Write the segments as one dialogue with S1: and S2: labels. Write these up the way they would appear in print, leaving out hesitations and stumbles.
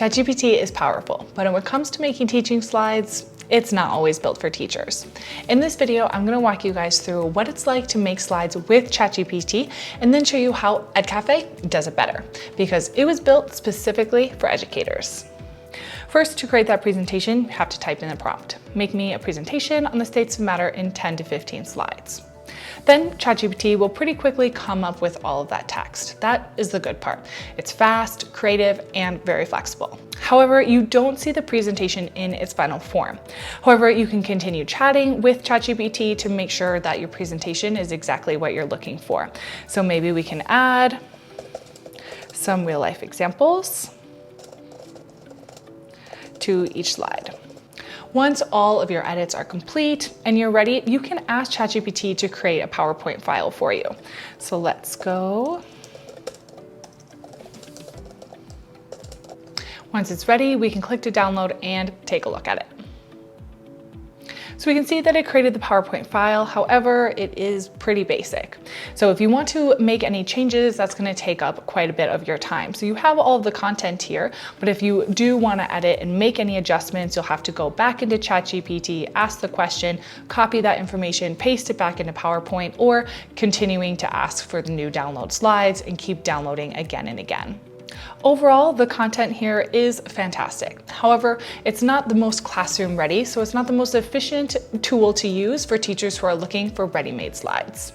S1: ChatGPT is powerful, but when it comes to making teaching slides, it's not always built for teachers. In this video, I'm going to walk you guys through what it's like to make slides with ChatGPT and then show you how Edcafe does it better, because it was built specifically for educators. First, to create that presentation, you have to type in a prompt. Make me a presentation on the states of matter in 10 to 15 slides. Then ChatGPT will pretty quickly come up with all of that text. That is the good part. It's fast, creative, and very flexible. However, you don't see the presentation in its final form. However, you can continue chatting with ChatGPT to make sure that your presentation is exactly what you're looking for. So maybe we can add some real-life examples to each slide. Once all of your edits are complete and you're ready, you can ask ChatGPT to create a PowerPoint file for you. So let's go. Once it's ready, we can click to download and take a look at it. So we can see that it created the PowerPoint file. However, it is pretty basic. So if you want to make any changes, that's going to take up quite a bit of your time. So you have all of the content here, but if you do want to edit and make any adjustments, you'll have to go back into ChatGPT, ask the question, copy that information, paste it back into PowerPoint, or continuing to ask for the new download slides and keep downloading again and again. Overall, the content here is fantastic. However, it's not the most classroom ready, so it's not the most efficient tool to use for teachers who are looking for ready-made slides.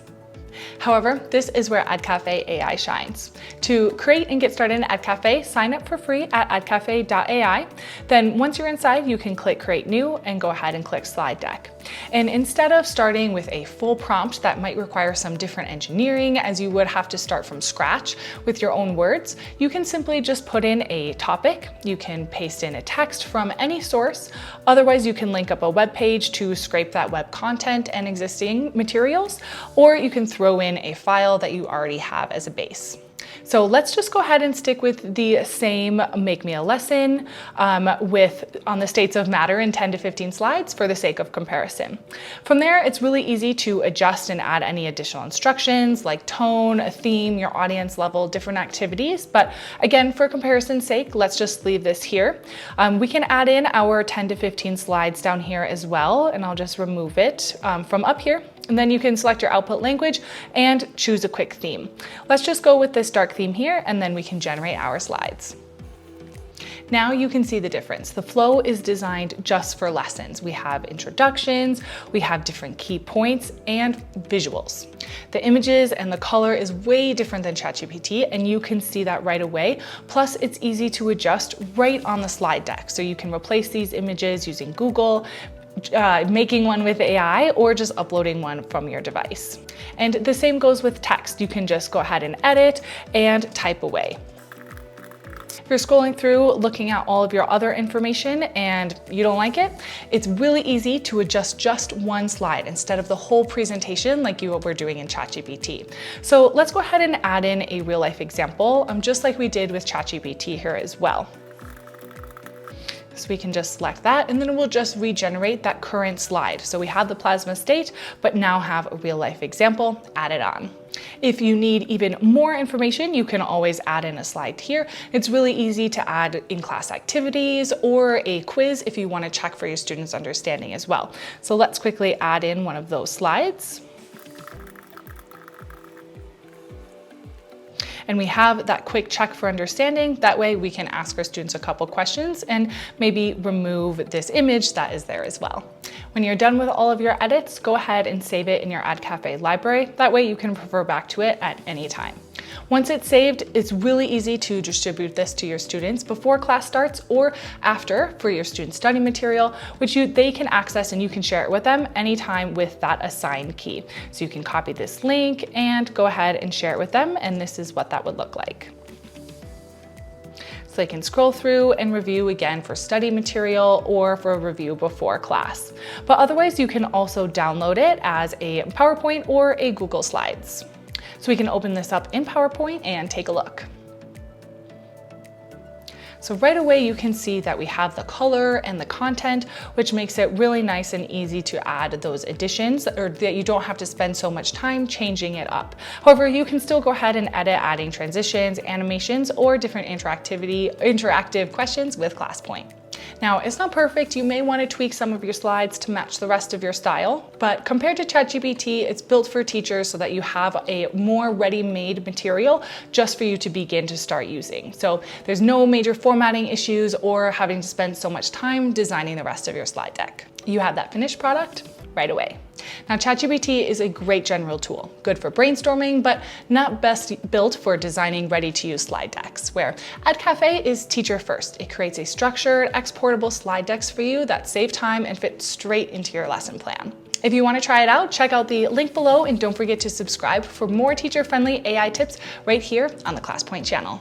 S1: However, this is where Edcafe AI shines. To create and get started in Edcafe, sign up for free at edcafe.ai. Then once you're inside, you can click Create New and go ahead and click Slide Deck. And instead of starting with a full prompt that might require some different engineering, as you would have to start from scratch with your own words, you can simply just put in a topic. You can paste in a text from any source. Otherwise, you can link up a web page to scrape that web content and existing materials, or you can throw in a file that you already have as a base. So let's just go ahead and stick with the same make me a lesson on the states of matter in 10 to 15 slides for the sake of comparison. From there, it's really easy to adjust and add any additional instructions like tone, a theme, your audience level, different activities. But again, for comparison's sake, let's just leave this here. We can add in our 10 to 15 slides down here as well, and I'll just remove it from up here. And then you can select your output language and choose a quick theme. Let's just go with this dark theme here, and then we can generate our slides. Now you can see the difference. The flow is designed just for lessons. We have introductions, we have different key points, and visuals. The images and the color is way different than ChatGPT, and you can see that right away. Plus, it's easy to adjust right on the slide deck. So you can replace these images using Google, making one with AI, or just uploading one from your device. And the same goes with text. You can just go ahead and edit and type away. If you're scrolling through, looking at all of your other information and you don't like it, it's really easy to adjust just one slide instead of the whole presentation like you were doing in ChatGPT. So let's go ahead and add in a real life example, just like we did with ChatGPT here as well. So we can just select that, and then we'll just regenerate that current slide. So we have the plasma state, but now have a real life example added on. If you need even more information, you can always add in a slide here. It's really easy to add in-class activities or a quiz if you want to check for your students' understanding as well. So let's quickly add in one of those slides. And we have that quick check for understanding. That way we can ask our students a couple questions and maybe remove this image that is there as well. When you're done with all of your edits, go ahead and save it in your Edcafe library. That way you can refer back to it at any time. Once it's saved, it's really easy to distribute this to your students before class starts or after for your student study material, which they can access and you can share it with them anytime with that assigned key. So you can copy this link and go ahead and share it with them, and this is what that would look like. So they can scroll through and review again for study material or for a review before class. But otherwise, you can also download it as a PowerPoint or a Google Slides. So we can open this up in PowerPoint and take a look. So right away you can see that we have the color and the content, which makes it really nice and easy to add those additions, or that you don't have to spend so much time changing it up. However, you can still go ahead and edit, adding transitions, animations, or different interactive questions with ClassPoint. Now, it's not perfect. You may want to tweak some of your slides to match the rest of your style, but compared to ChatGPT, it's built for teachers so that you have a more ready-made material just for you to begin to start using. So there's no major formatting issues or having to spend so much time designing the rest of your slide deck. You have that finished product right away. Now, ChatGPT is a great general tool, good for brainstorming, but not best built for designing ready-to-use slide decks, where Edcafe is teacher first. It creates a structured, exportable slide decks for you that save time and fit straight into your lesson plan. If you want to try it out, check out the link below and don't forget to subscribe for more teacher-friendly AI tips right here on the ClassPoint channel.